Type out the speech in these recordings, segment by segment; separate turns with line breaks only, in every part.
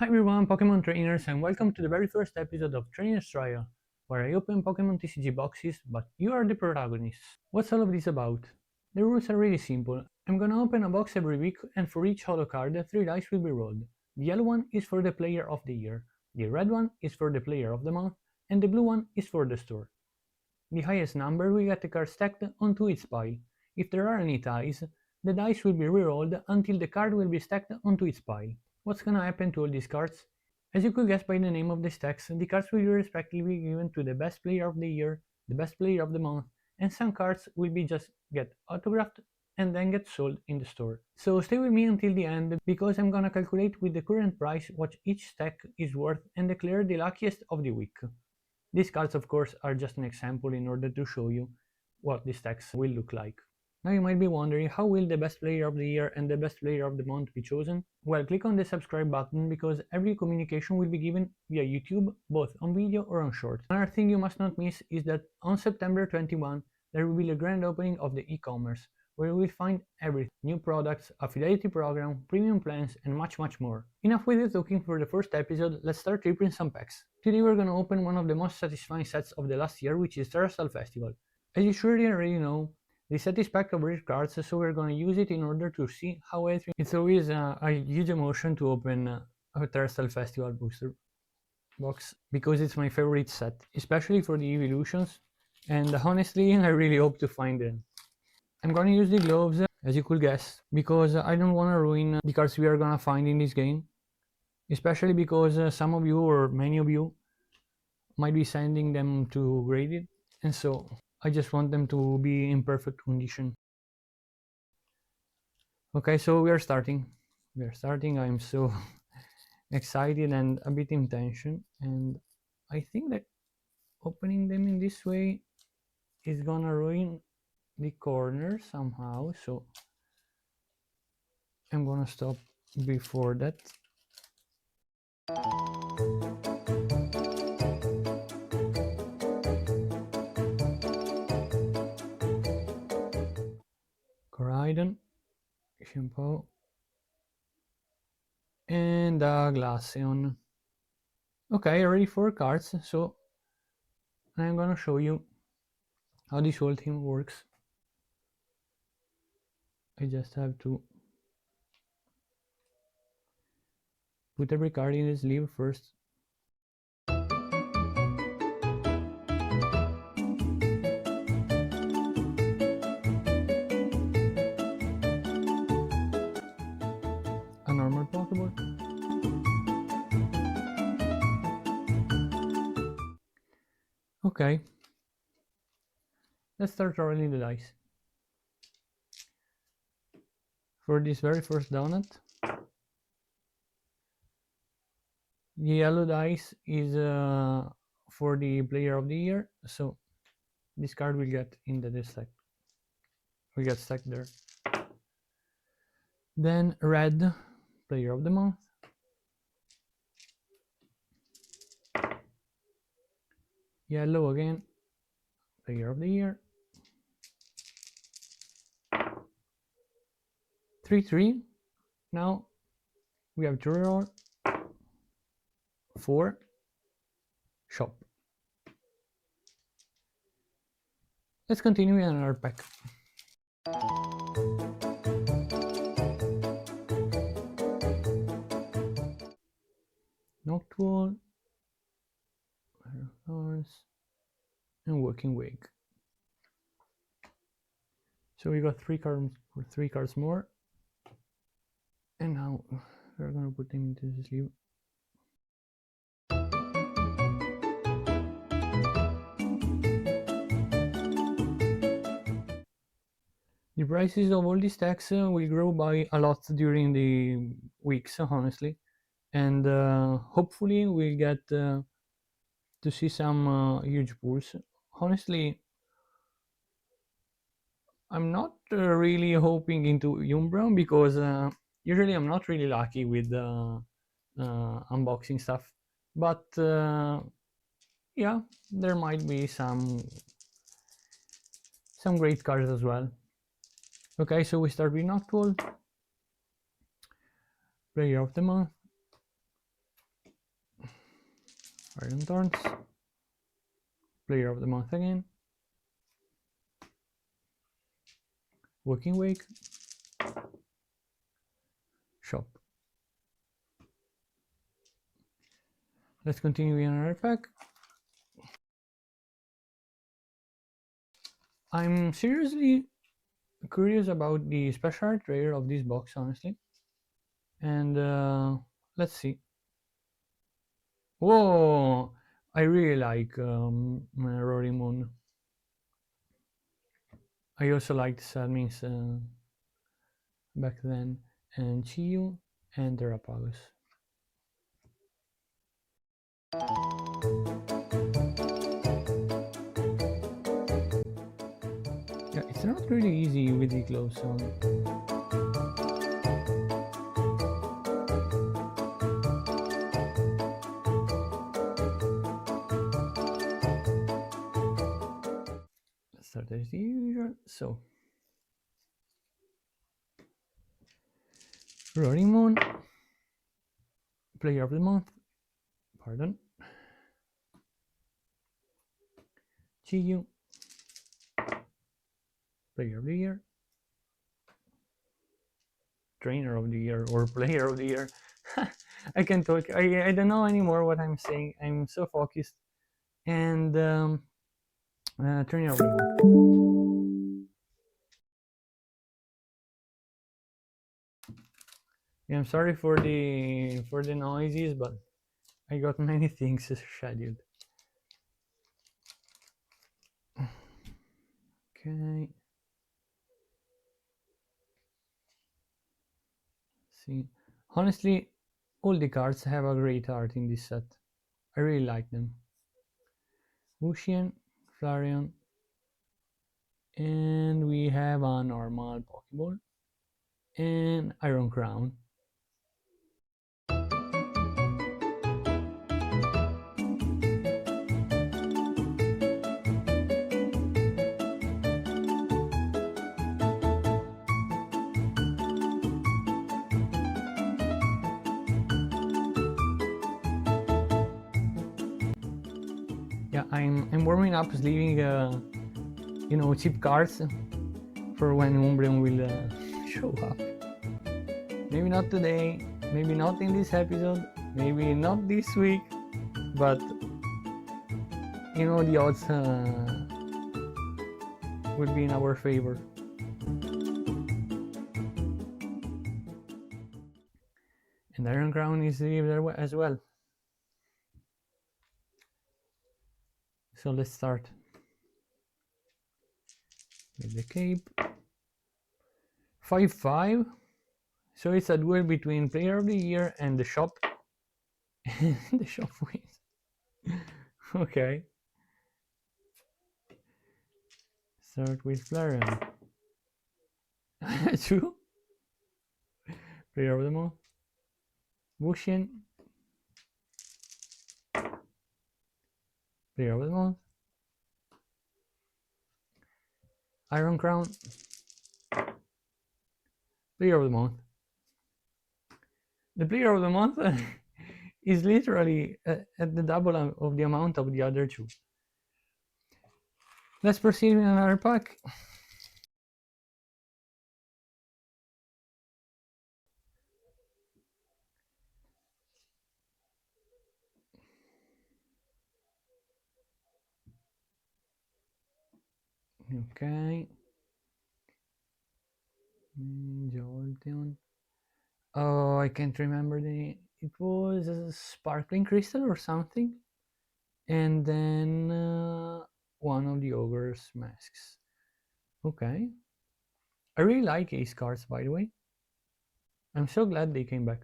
Hi everyone, Pokemon trainers, and welcome to the very first episode of Trainer's Trial, where I open Pokemon TCG boxes, but you are the protagonists. What's all of this about? The rules are really simple. I'm gonna open a box every week, and for each holo card, 3 dice will be rolled. The yellow one is for the player of the year, the red one is for the player of the month, and the blue one is for the store. The highest number will get the card stacked onto its pile. If there are any ties, the dice will be rerolled until the card will be stacked onto its pile. What's gonna happen to all these cards? As you could guess by the name of the stacks, the cards will be respectively given to the best player of the year, the best player of the month, and some cards will be just get autographed and then get sold in the store. So stay with me until the end because I'm gonna calculate with the current price what each stack is worth and declare the luckiest of the week. These cards of course are just an example in order to show you what the stacks will look like. Now you might be wondering, how will the best player of the year and the best player of the month be chosen? Well, click on the subscribe button because every communication will be given via YouTube, both on video or on short. Another thing you must not miss is that on September 21, there will be a grand opening of the e-commerce, where you will find everything: new products, a fidelity program, premium plans, and much more. Enough with it looking for the first episode, let's start ripping some packs. Today we're gonna open one of the most satisfying sets of the last year, which is Terrestrial Festival. As you surely already know, the set is packed of rare cards, so we're going to use it in order to see how everything. It's always a huge emotion to open a Terrestrial Festival booster box because it's my favorite set, especially for the evolutions. And honestly, I really hope to find them. I'm going to use the gloves, as you could guess, because I don't want to ruin the cards we are going to find in this game, especially because some of you or many of you might be sending them to graded, and so I just want them to be in perfect condition. Okay, so we are starting. I'm so excited and a bit in tension, and I think that opening them in this way is gonna ruin the corner somehow, so I'm gonna stop before that. Coridon, Shampoo, and Glaceon. Okay, already 4 cards, so I'm gonna show you how this whole thing works. I just have to put every card in the sleeve first. A normal Pokeball. Okay, let's start rolling the dice. For this very first donut, the yellow dice is for the player of the year, so this card will get in the stack. Will get stacked there. Then red, player of the month. Yellow again, player of the year. 3-3. Now we have to roll 4 shop. Let's continue with another pack. Noctowl, Thorns, and Working Wake. So we got 3 cards more, and now we're gonna put them into the sleeve. The prices of all these stacks will grow by a lot during the weeks, honestly, and hopefully we'll get to see some huge pulls. Honestly, I'm not really hoping into Umbreon because usually I'm not really lucky with unboxing stuff, but yeah, there might be some great cards as well. Okay, so we start with Noctowl, player of the month, Iron Thorns. Player of the month again. Walking Wake. Shop. Let's continue in another pack. I'm seriously curious about the special art rare of this box, honestly. And let's see. Whoa! I really like Rorimon. I also liked Salmins back then, and Chiyu and Terrapagus. Yeah, it's not really easy with the gloves on. Let's start as usual. So, Rorimon, Player of the Month, pardon. Chiyu, Player of the Year, Trainer of the Year, or Player of the Year. I can't talk. I don't know anymore what I'm saying. I'm so focused. And Trainer of the Month. Yeah, I'm sorry for the noises, but I got many things scheduled. Okay. See, honestly, all the cards have a great art in this set. I really like them. Wuxian, Flareon, and we have a normal Pokeball and Iron Crown. Yeah, I'm warming up, sleeving cheap cards for when Umbreon will show up. Maybe not today, maybe not in this episode, maybe not this week, but the odds will be in our favor. And Iron Crown is there as well. So let's start with the cape. 5-5. So it's a duel between Player of the Year and the shop. The shop wins. Okay. Start with Flareon. 2. Player of the Month. Wuxian. Player of the Month. Iron Crown. Player of the Month. The Player of the Month is literally at the double of the amount of the other two. Let's proceed with another pack. Okay. Jolteon. Oh, I can't remember the name. It was a Sparkling Crystal or something. And then one of the Ogre's masks. Okay. I really like Ace cards, by the way. I'm so glad they came back.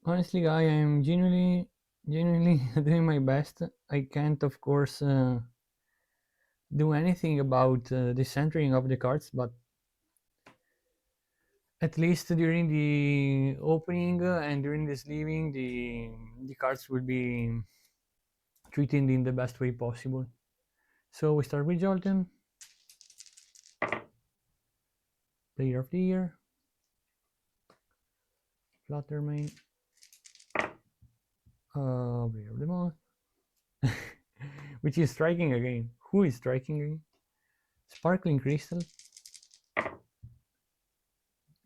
Honestly, guy, I'm genuinely doing my best. I can't, of course, do anything about the centering of the cards, but At least during the opening and during the sleeving, the cards will be treated in the best way possible. So we start with Jolten, Player of the Year, Fluttermane, Player of the Month, which is striking again. Who is striking again? Sparkling Crystal,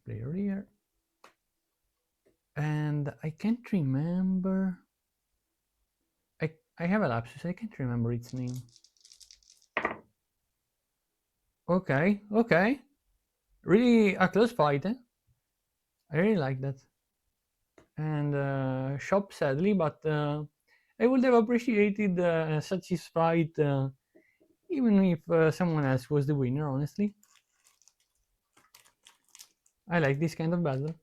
Player of the Year, and I can't remember. I have a lapsus. I can't remember its name. Okay, okay. Really a close fight, eh? I really like that. And Shop, sadly, but I would have appreciated such a fight, even if someone else was the winner, honestly. I like this kind of battle.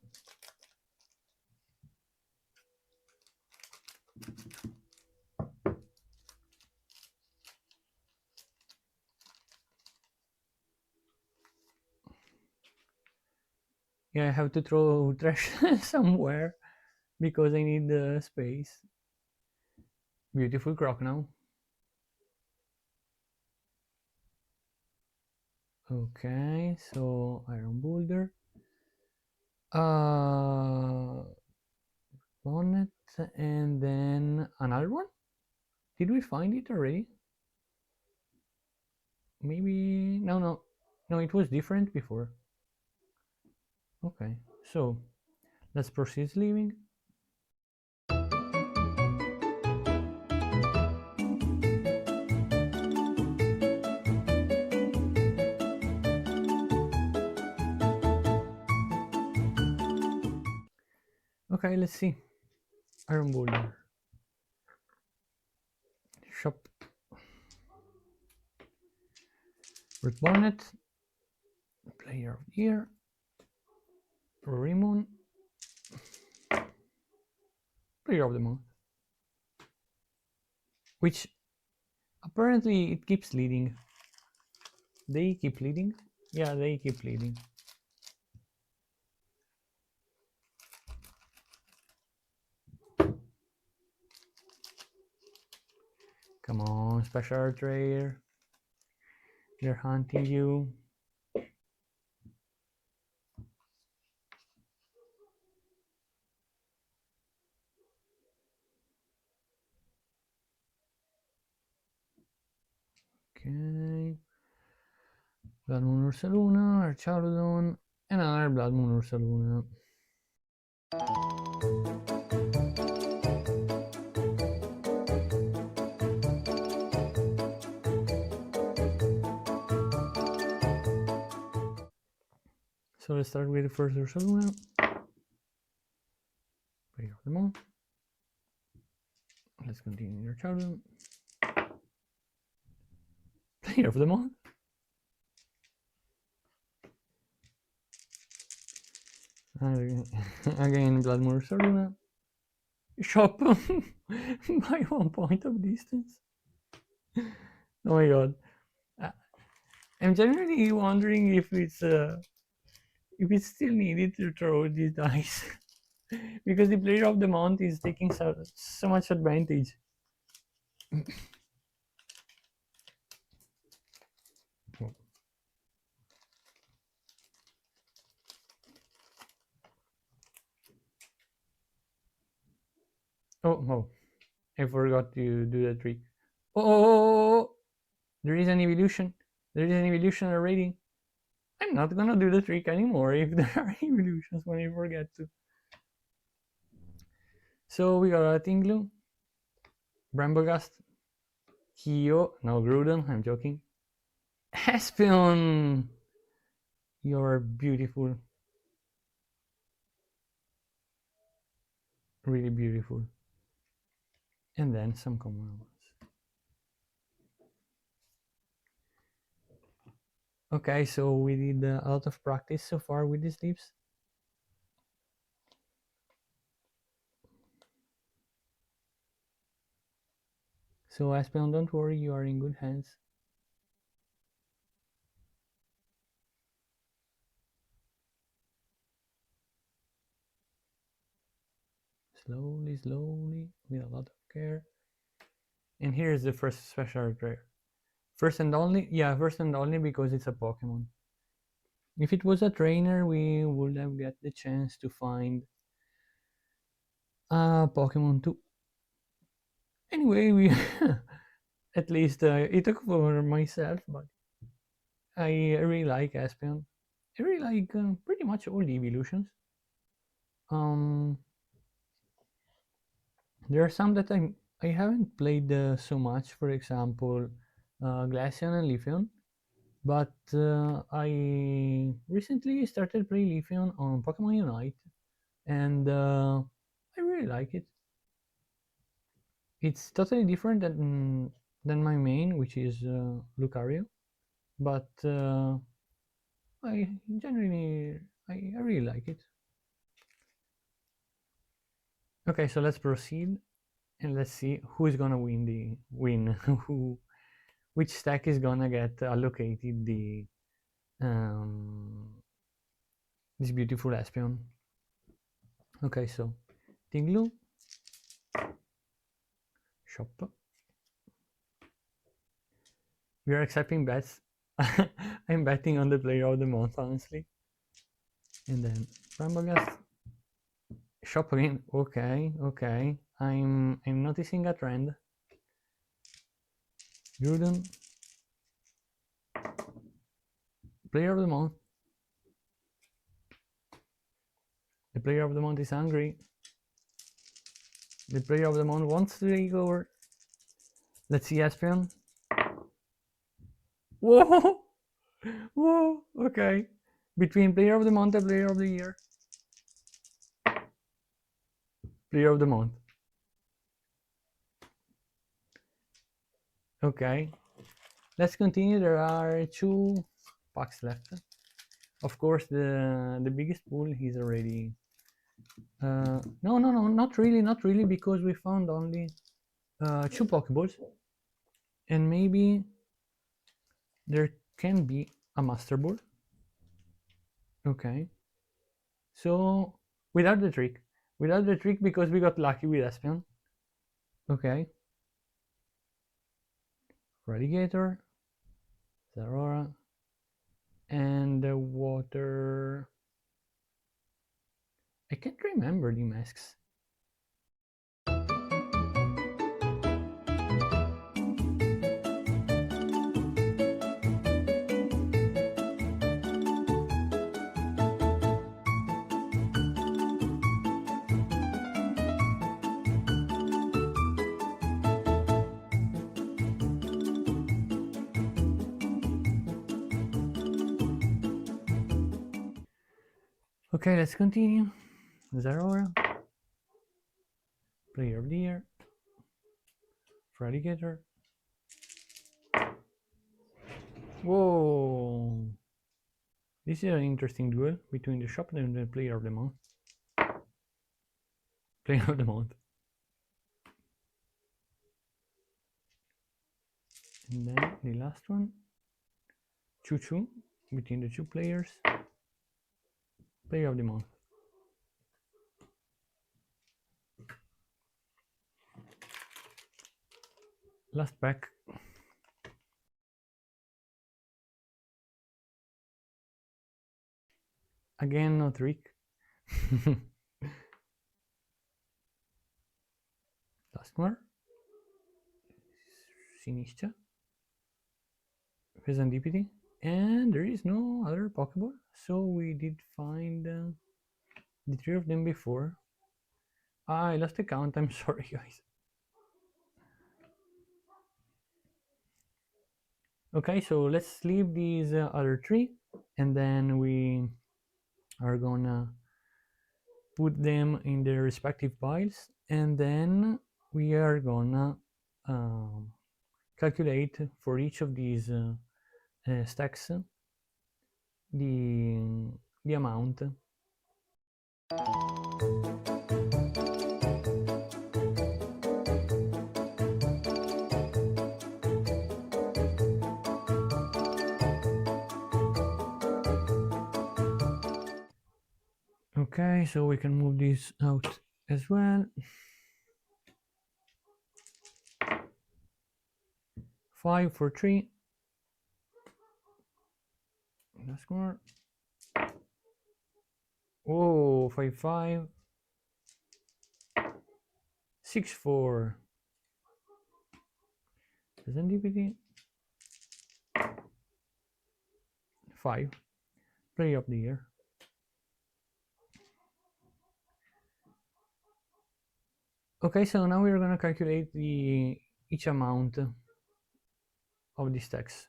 Yeah, I have to throw trash somewhere because I need the space. Beautiful croc now. Okay, so Iron Boulder. Bonnet, and then another one? Did we find it already? Maybe... No, it was different before. Okay, so let's proceed sleeving. Okay, let's see. Iron Boulder. Shop. Rick Bonnet. Player of the Year. Rimon. Player of the Month. Which apparently it keeps leading. They keep leading? Yeah, they keep leading. Come on, Special Trader. They're hunting you. Okay. Blood Moon Ursaluna, Archarodon, and another Blood Moon Ursaluna. So let's start with the first Ursaluna. Player of the Month. Let's continue your Archarodon. Player of the Month. Again, Blood Moon Ursaluna. Shop by 1 point of distance. Oh my god. I'm generally wondering if it's still needed to throw these dice. Because the Player of the Month is taking so much advantage. Oh, I forgot to do the trick. Oh, there is an evolution. There is an evolution already. I'm not gonna do the trick anymore if there are evolutions when I forget to. So we got a Tinglu, Bramblegast, Kyo, no Groudon, I'm joking. Espeon! You're beautiful. Really beautiful. And then some common ones. Okay, so we did a lot of practice so far with these leaves. So Espeon, don't worry, you are in good hands. Slowly, slowly, with a lot of care. And here's the first special rare. First and only, yeah, first and only because it's a Pokemon. If it was a trainer, we would have got the chance to find a Pokemon too. Anyway, we at least it took for myself, but I really like Espeon. I really like pretty much all the evolutions. Um, there are some that I haven't played so much. For example, Glaceon and Leafeon. But I recently started playing Leafeon on Pokemon Unite, and I really like it. It's totally different than my main, which is Lucario, but I generally I really like it. Okay, so let's proceed and let's see who is gonna win. Who which stack is gonna get allocated the um, this beautiful Espeon. Okay, so Tinglu, shop. We are accepting bets. I'm betting on the player of the month, honestly. And then Rambagast, shop again. Okay, okay. I'm noticing a trend. Jurden, player of the month. The player of the month is hungry. The player of the month wants to take over. Let's see Espeon. Whoa! Whoa! Okay. Between player of the month and player of the year. Player of the month. Okay. Let's continue. There are 2 packs left. Of course, the biggest pool is already. No, not really, because we found only 2 Pokeballs, and maybe there can be a Master Ball. Okay, so without the trick, because we got lucky with Espeon. Okay, Radigator, Zarora, and the water. I can't remember the masks. Okay, let's continue. Zarora, player of the year, Radigator. Whoa! This is an interesting duel between the shop and the player of the month. Player of the month. And then the last one. Choo-choo between the 2 players. Player of the month. Last pack. Again, no trick. Last one. Sinistra. Serendipity. And there is no other Pokeball. So we did find the 3 of them before. I lost the count. I'm sorry, guys. Okay, so let's leave these other 3. And then we are gonna put them in their respective piles, and then we are gonna calculate for each of these stacks the amount. Okay, so we can move this out as well. 5 for 3. That's more. Oh, 5 5. 6 4. Serendipity. 5. Player of the year. Okay, so now we're gonna calculate each amount of these stacks.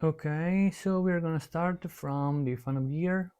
Okay, so we're gonna start from the fan of the year.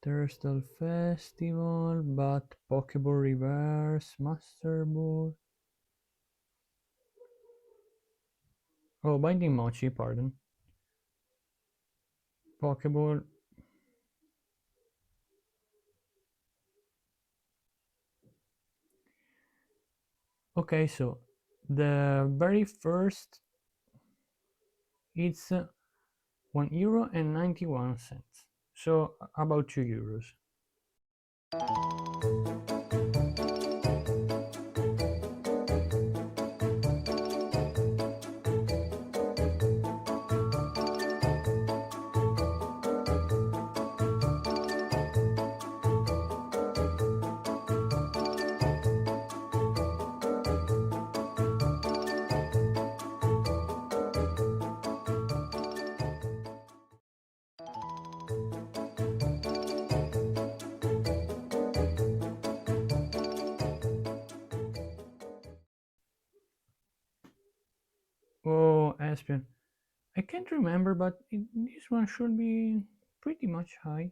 Thursday Festival, but Pokeball Reverse, Master Ball. Oh, Binding Mochi, pardon. Pokeball. Okay, so the very first, it's €1.91. So about €2. Oh, Espeon. I can't remember, but this one should be pretty much high.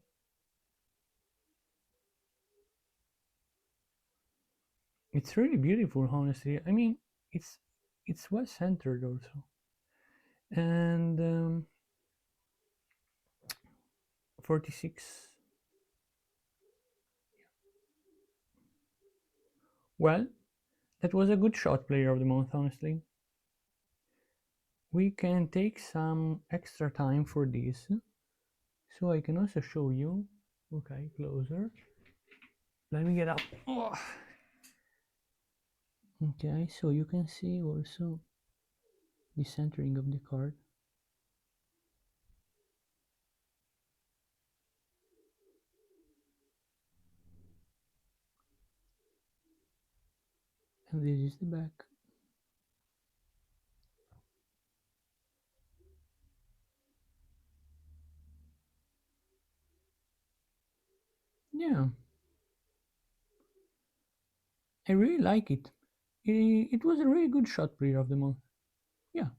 It's really beautiful, honestly. I mean, it's well centered also, and 46. Well, that was a good shot player of the month, honestly. We can take some extra time for this, so I can also show you. Okay, closer. Let me get up. Oh. Okay, so you can see also the centering of the card. And this is the back. Yeah, I really like it. It was a really good shot player of the month. Yeah,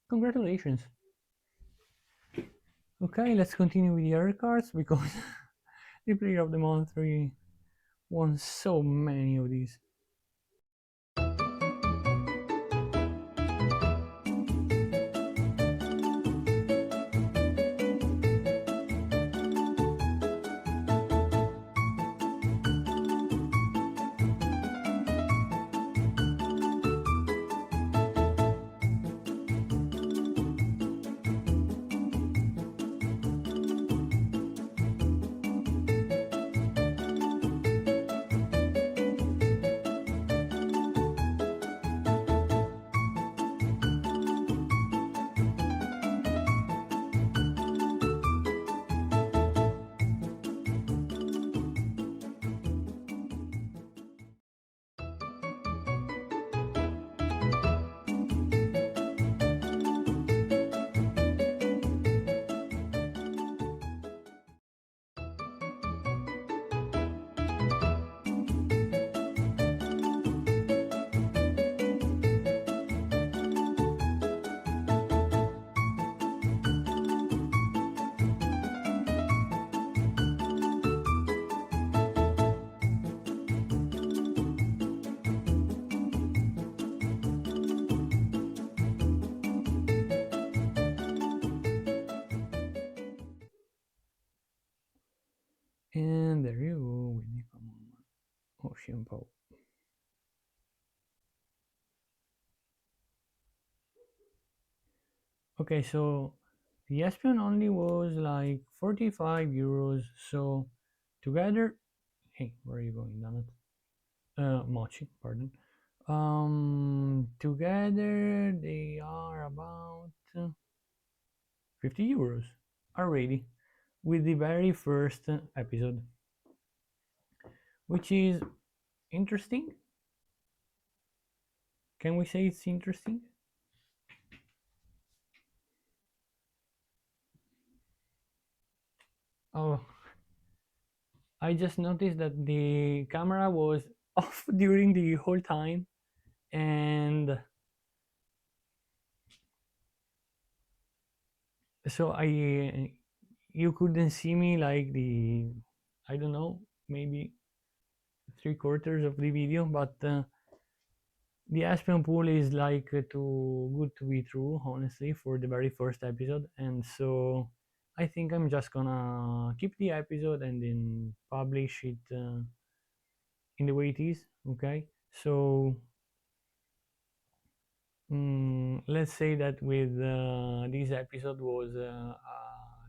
congratulations. Okay, let's continue with the other cards because the player of the month really won so many of these. And there you go with the common ocean pow. Okay, so the Espeon only was like 45 euros. So together, hey, where are you going, damn it? Mochi, pardon. Together they are about 50 euros already with the very first episode, which is interesting. Can we say it's interesting? Oh, I just noticed that the camera was off during the whole time, and so you couldn't see me like the, I don't know, maybe 3/4 of the video, but the Aspen pool is like too good to be true, honestly, for the very first episode, and so I think I'm just gonna keep the episode and then publish it in the way it is. Okay, so let's say that with this episode was a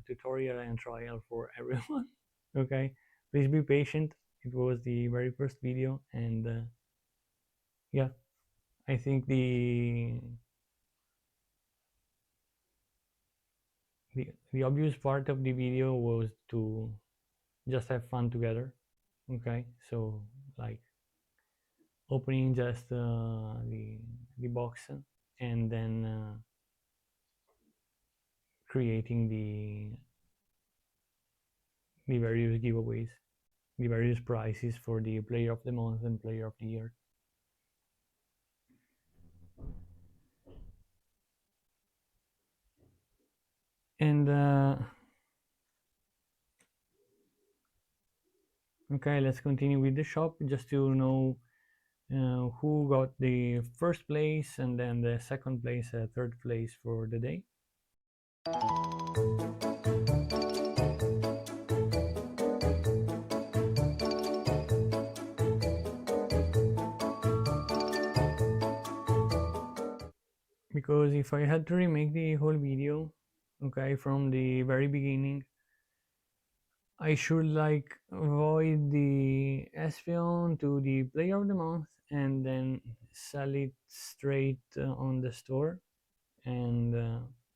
tutorial and trial for everyone. Okay, please be patient. It was the very first video, and yeah, I think the obvious part of the video was to just have fun together. Okay, so like opening just the box and then creating the various giveaways, the various prizes for the player of the month and player of the year. And okay, let's continue with the shop just to know who got the first place and then the second place, third place for the day. Because if I had to remake the whole video, okay, from the very beginning, I should like avoid the Espeon to the player of the month and then sell it straight on the store, and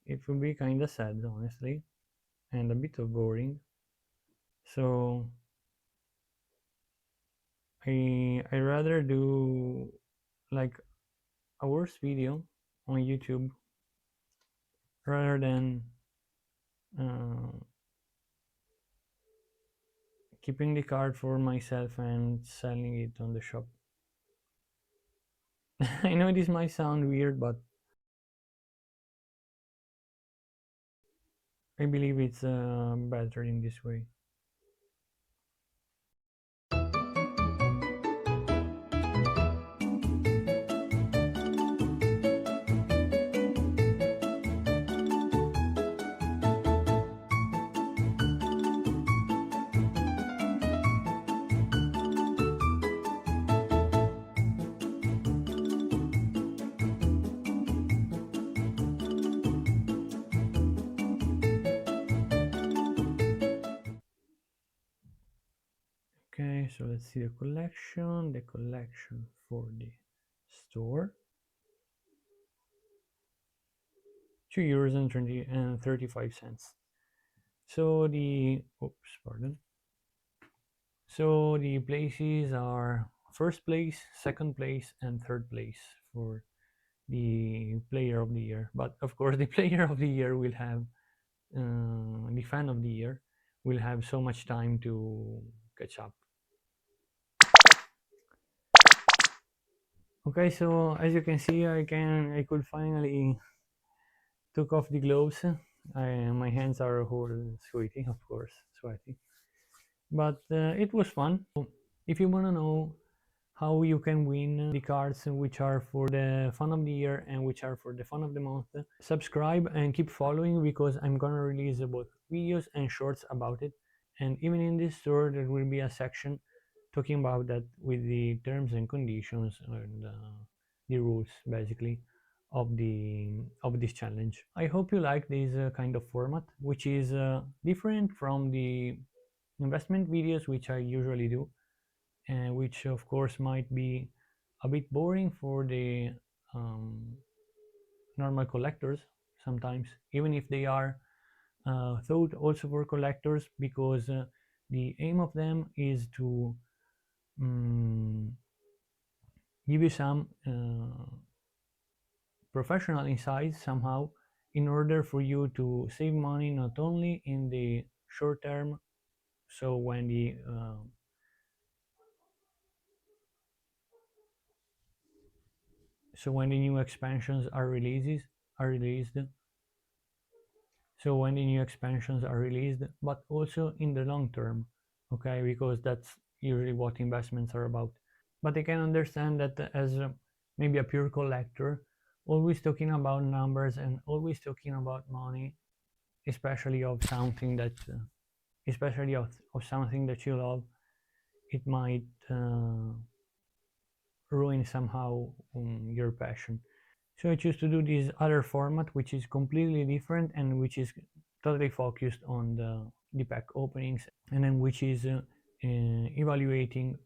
it would be kind of sad, honestly, and a bit of boring. So I rather do like a worse video on YouTube rather than uh, keeping the card for myself and selling it on the shop. I know this might sound weird, but I believe it's better in this way. Okay, so let's see the collection. The collection for the store. €2 and 35 cents. So the oops, pardon. So the places are first place, second place, and third place for the player of the year. But of course, the player of the year will have the fan of the year will have so much time to catch up. Okay, so as you can see, I could finally took off the gloves. My hands are whole sweaty, of course, sweaty. But it was fun. If you wanna know how you can win the cards which are for the fun of the year and which are for the fun of the month, subscribe and keep following because I'm gonna release both videos and shorts about it. And even in this store, there will be a section talking about that with the terms and conditions and the rules basically of this challenge. I hope you like this kind of format, which is different from the investment videos which I usually do, and which of course might be a bit boring for the um, normal collectors sometimes, even if they are thought also for collectors, because the aim of them is to um, give you some professional insights somehow, in order for you to save money not only in the short term, so when the new expansions are released when the new expansions are released, but also in the long term, okay, because that's usually what investments are about. But I can understand that as maybe a pure collector, always talking about numbers and always talking about money, especially of something that of something that you love, it might ruin somehow your passion. So I choose to do this other format, which is completely different and which is totally focused on the pack openings, and then which is evaluating.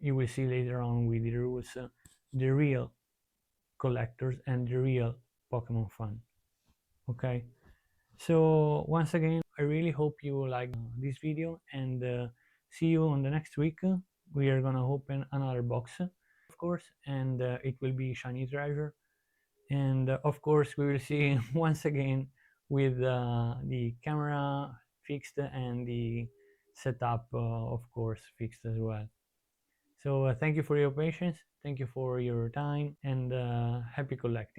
You will see later on with the rules the real collectors and the real Pokemon fan. Okay, so once again, I really hope you like this video, and see you on the next week. We are gonna open another box, of course, and it will be shiny treasure. And of course, we will see once again with the camera fixed and the setup, of course, fixed as well. So thank you for your patience, thank you for your time, and happy collecting.